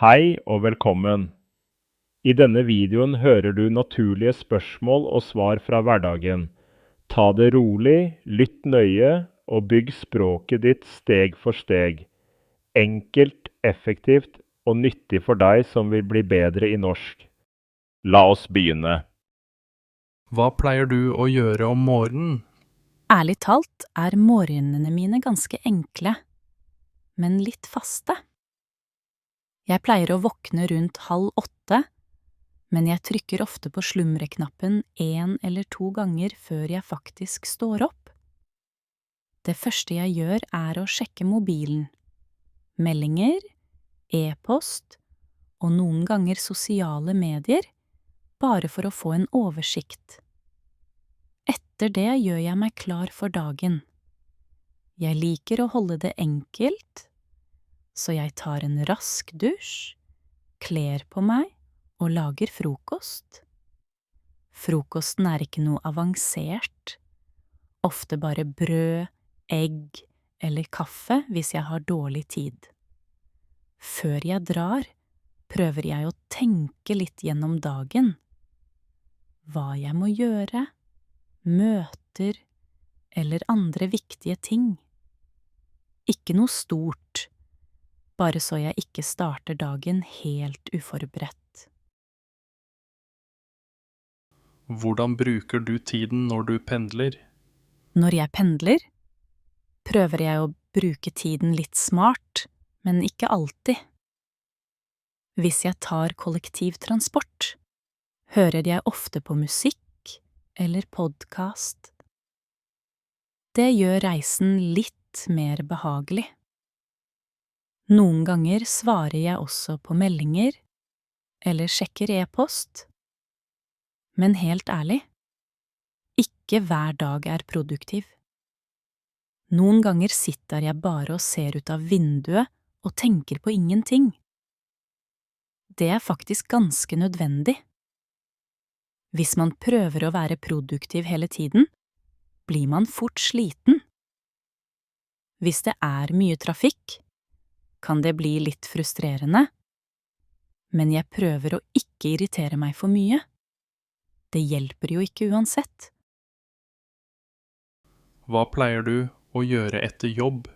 Hei og velkommen. I denne videoen hører du naturlige spørsmål og svar fra hverdagen. Ta det rolig, lytt nøye og bygg språket ditt steg for steg. Enkelt, effektivt og nyttig for deg som vil bli bedre i norsk. La oss begynne. Hva pleier du å gjøre om morgenen? Ærlig talt er morgenene mine ganske enkle, men litt faste. Jeg pleier å våkne rundt 7:30, men jeg trykker ofte på slumreknappen 1 eller 2 ganger før jeg faktisk står opp. Det første jeg gjør er å sjekke mobilen. Meldinger, e-post og noen ganger sosiale medier, bare for å få en oversikt. Etter det gjør jeg meg klar for dagen. Jeg liker å holde det enkelt, så jeg tar en rask dusj, kler på meg og lager frokost. Frokosten er ikke noe avansert, ofte bare brød, egg eller kaffe hvis jeg har dårlig tid. Før jeg drar, prøver jeg å tenke litt gjennom dagen. Hva jeg må gjøre, møter eller andre viktige ting. Ikke noe stort, bare så jeg ikke starter dagen helt uforberedt. Hvordan bruker du tiden når du pendler? Når jeg pendler, prøver jeg å bruke tiden litt smart, men ikke alltid. Hvis jeg tar kollektivtransport, hører jeg ofte på musikk eller podcast. Det gjør reisen litt mer behagelig. Noen ganger svarer jeg også på meldinger eller sjekker e-post. Men helt ærlig, ikke hver dag er produktiv. Noen ganger sitter jeg bare og ser ut av vinduet og tenker på ingenting. Det er faktisk ganske nødvendig. Hvis man prøver å være produktiv hele tiden, blir man fort sliten. Hvis det er mye trafikk, kan det bli litt frustrerende, men jeg prøver å ikke irritere meg for mye. Det hjelper jo ikke uansett. Hva pleier du å gjøre etter jobb?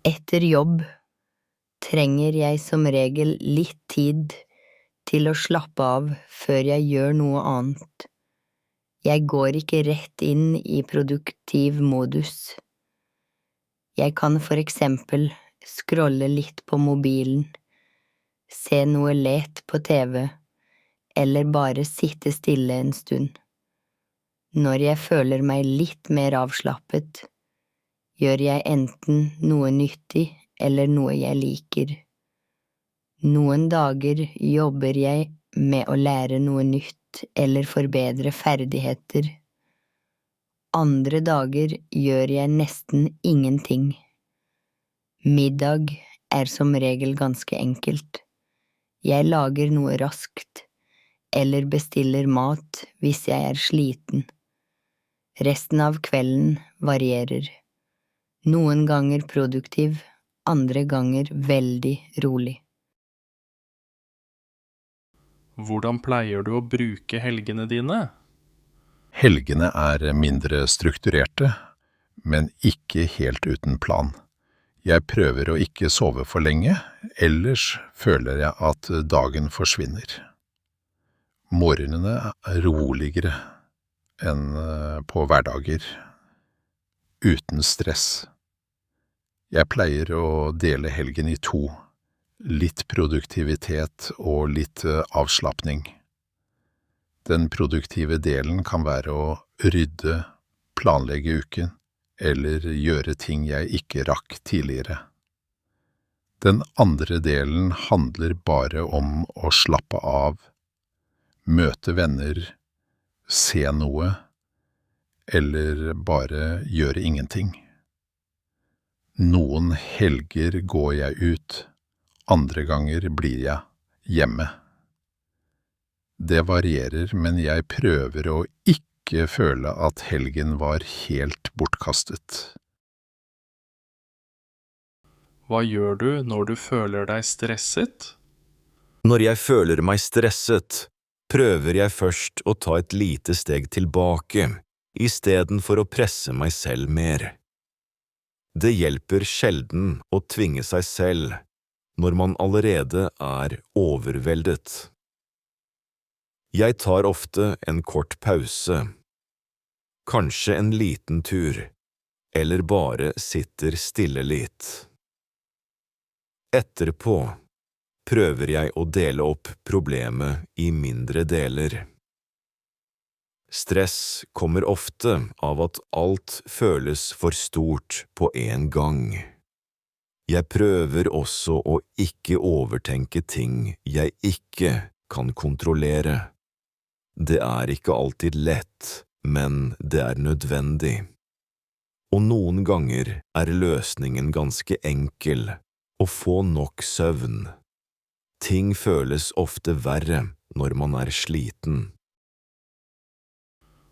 Etter jobb trenger jeg som regel litt tid til å slappe av før jeg gjør noe annet. Jeg går ikke rett inn i produktiv modus. Jeg kan for eksempel scrolle litt på mobilen, se noe lett på TV, eller bare sitte stille en stund. Når jeg føler meg litt mer avslappet, gjør jeg enten noe nyttig eller noe jeg liker. Noen dager jobber jeg med å lære noe nytt eller forbedre ferdigheter. Andre dager gjør jeg nesten ingenting. Middag er som regel ganske enkelt. Jeg lager noe raskt, eller bestiller mat hvis jeg er sliten. Resten av kvelden varierer. Noen ganger produktiv, andre ganger veldig rolig. Hvordan pleier du å bruke helgene dine? Helgene er mindre strukturerte, men ikke helt uten plan. Jeg prøver å ikke sove for lenge, ellers føler jeg at dagen forsvinner. Morgenene er roligere enn på hverdager, uten stress. Jeg pleier å dele helgen i 2, litt produktivitet og litt avslappning. Den produktive delen kan være å rydde, planlegge uken, eller gjøre ting jeg ikke rakk tidligere. Den andre delen handler bare om å slappe av, møte venner, se noe, eller bare gjøre ingenting. Noen helger går jeg ut, andre ganger blir jeg hjemme. Det varierer, men jeg prøver å ikke føle at helgen var helt bortkastet. Hva gjør du når du føler deg stresset? Når jeg føler meg stresset, prøver jeg først å ta et lite steg tilbake, I stedet for å presse meg selv mer. Det hjelper sjelden å tvinge seg selv når man allerede overveldet. Jeg tar ofte en kort pause, kanskje en liten tur, eller bare sitter stille litt. Etterpå prøver jeg å dele opp problemet I mindre deler. Stress kommer ofte av at alt føles for stort på en gang. Jeg prøver også å ikke overtenke ting jeg ikke kan kontrollere. Det ikke alltid lett, men det nødvendig. Og noen ganger løsningen ganske enkel, å få nok søvn. Ting føles ofte verre når man sliten.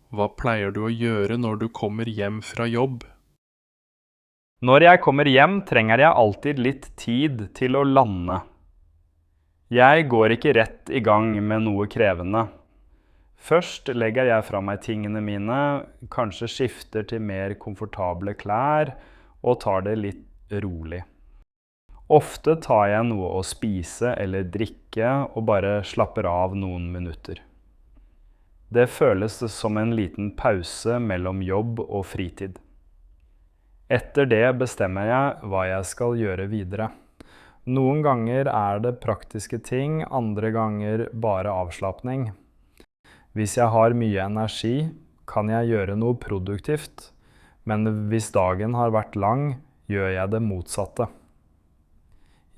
Hva pleier du å gjøre når du kommer hjem fra jobb? Når jeg kommer hjem, trenger jeg alltid litt tid til å lande. Jeg går ikke rett I gang med noe krevende. Først legger jeg fra meg tingene mine, kanskje skifter til mer komfortable klær og tar det litt rolig. Ofte tar jeg noe å spise eller drikke og bare slapper av noen minutter. Det føles som en liten pause mellom jobb og fritid. Etter det bestemmer jeg hva jeg skal gjøre videre. Noen ganger det praktiske ting, andre ganger bare avslappning. Hvis jeg har mye energi, kan jeg gjøre noe produktivt, men hvis dagen har vært lang, gjør jeg det motsatte.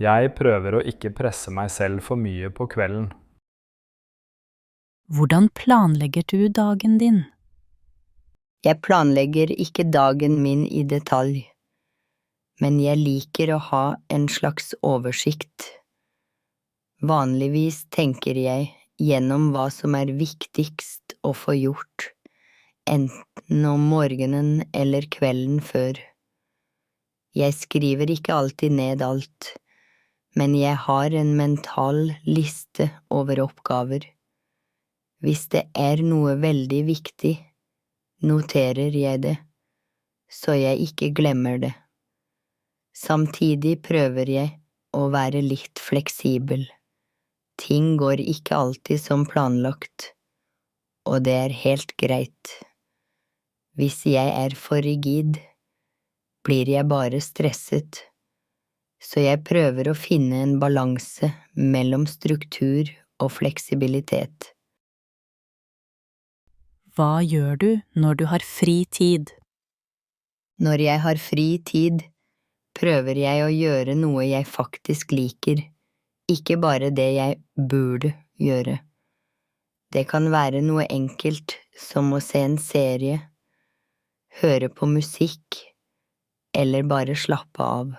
Jeg prøver å ikke presse meg selv for mye på kvelden. Hvordan planlegger du dagen din? Jeg planlegger ikke dagen min I detalj, men jeg liker å ha en slags oversikt. Vanligvis tenker jeg gjennom hva som viktigst å få gjort, enten om morgenen eller kvelden før. Jeg skriver ikke alltid ned alt, men jeg har en mental liste over oppgaver. Hvis det noe veldig viktig, noterer jeg det, så jeg ikke glemmer det. Samtidig prøver jeg å være litt fleksibel. Ting går ikke alltid som planlagt, og det helt greit. Hvis jeg for rigid, blir jeg bare stresset, så jeg prøver å finne en balanse mellom struktur og fleksibilitet. Hva gjør du når du har fri tid? Når jeg har fri tid, prøver jeg å gjøre noe jeg faktisk liker, ikke bare det jeg burde gjøre. Det kan være noe enkelt som å se en serie, høre på musikk, eller bare slappe av.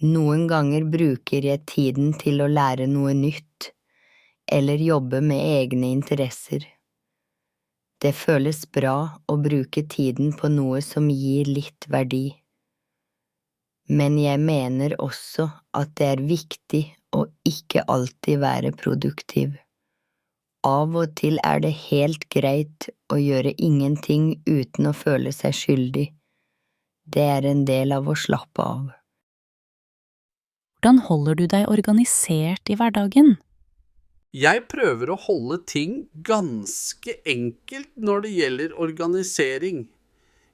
Noen ganger bruker jeg tiden til å lære noe nytt, eller jobbe med egne interesser. Det føles bra å bruke tiden på noe som gir litt verdi. Men jeg mener også at det viktig å ikke alltid være produktiv. Av og til det helt greit å gjøre ingenting uten å føle seg skyldig. Det en del av å slappe av. Hvordan holder du deg organisert I hverdagen? Jeg prøver å holde ting ganske enkelt når det gjelder organisering.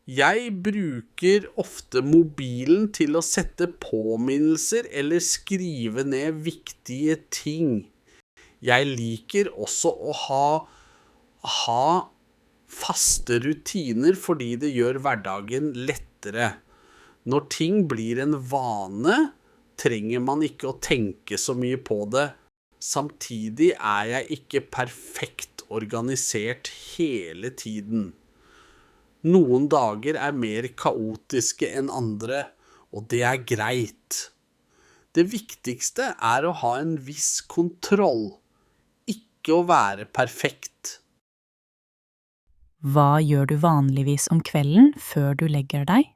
Jeg bruker ofte mobilen til å sette påminnelser eller skrive ned viktige ting. Jeg liker også å ha faste rutiner fordi det gjør hverdagen lettere. Når ting blir en vane, trenger man ikke å tenke så mye på det. Samtidig jeg ikke perfekt organisert hele tiden. Noen dager mer kaotiske enn andre, og det greit. Det viktigste å ha en viss kontroll, ikke å være perfekt. Hva gjør du vanligvis om kvelden før du legger deg?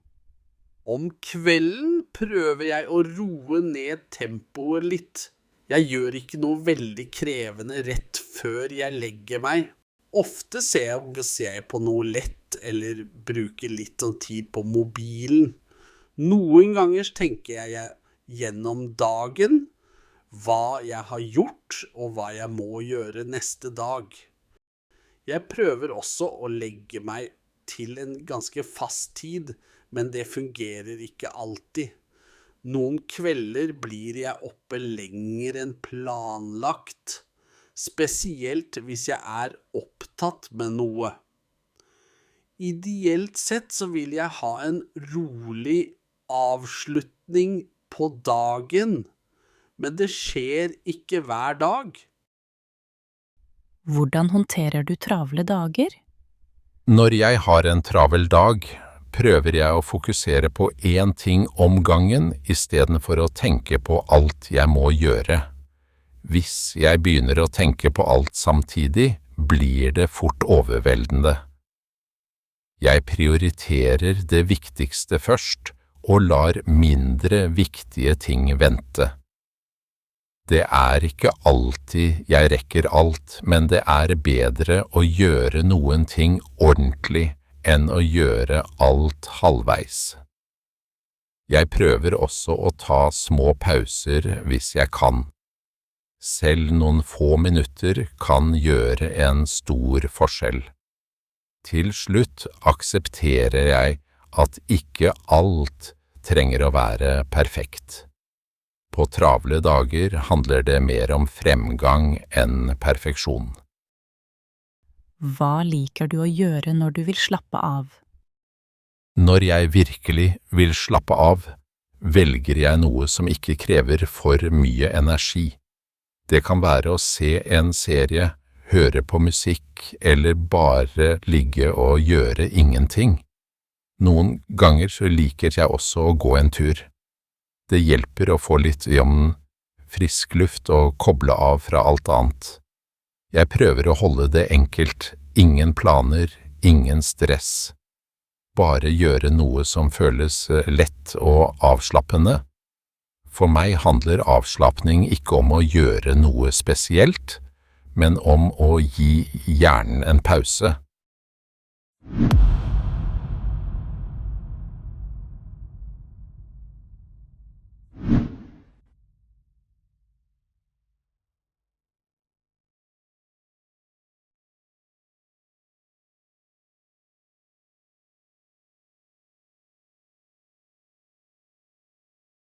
Om kvelden prøver jeg å roe ned tempoet litt. Jeg gjør ikke noe veldig krevende rett før jeg legger meg. Ofte ser jeg på noe lett eller bruker litt sånn tid på mobilen. Noen ganger tenker jeg gjennom dagen hva jeg har gjort og hva jeg må gjøre neste dag. Jeg prøver også å legge meg til en ganske fast tid, men det fungerer ikke alltid. Noen kvelder blir jeg oppe lenger enn planlagt, spesielt hvis jeg er opptatt med noe. Ideelt sett så vil jeg ha en rolig avslutning på dagen, men det skjer ikke hver dag. Hvordan håndterer du travle dager? Når jeg har en travel dag, prøver jeg å fokusere på én ting om gangen I stedet for å tenke på alt jeg må gjøre. Hvis jeg begynner å tenke på alt samtidig, blir det fort overveldende. Jeg prioriterer det viktigste først, og lar mindre viktige ting vente. Det ikke alltid jeg rekker alt, men det bedre å gjøre noen ting ordentlig enn å gjøre alt halvveis. Jeg prøver også å ta små pauser hvis jeg kan. Selv noen få minutter kan gjøre en stor forskjell. Til slutt aksepterer jeg at ikke alt trenger å være perfekt. På travle dager handler det mer om fremgang enn perfeksjon. Hva liker du å gjøre når du vil slappe av? Når jeg virkelig vil slappe av, velger jeg noe som ikke krever for mye energi. Det kan være å se en serie, høre på musikk eller bare ligge og gjøre ingenting. Noen ganger så liker jeg også å gå en tur. Det hjelper å få litt frisk luft og koble av fra alt annet. Jeg prøver å holde det enkelt, ingen planer, ingen stress. Bare gjøre noe som føles lett og avslappende. For meg handler avslappning ikke om å gjøre noe spesielt, men om å gi hjernen en pause.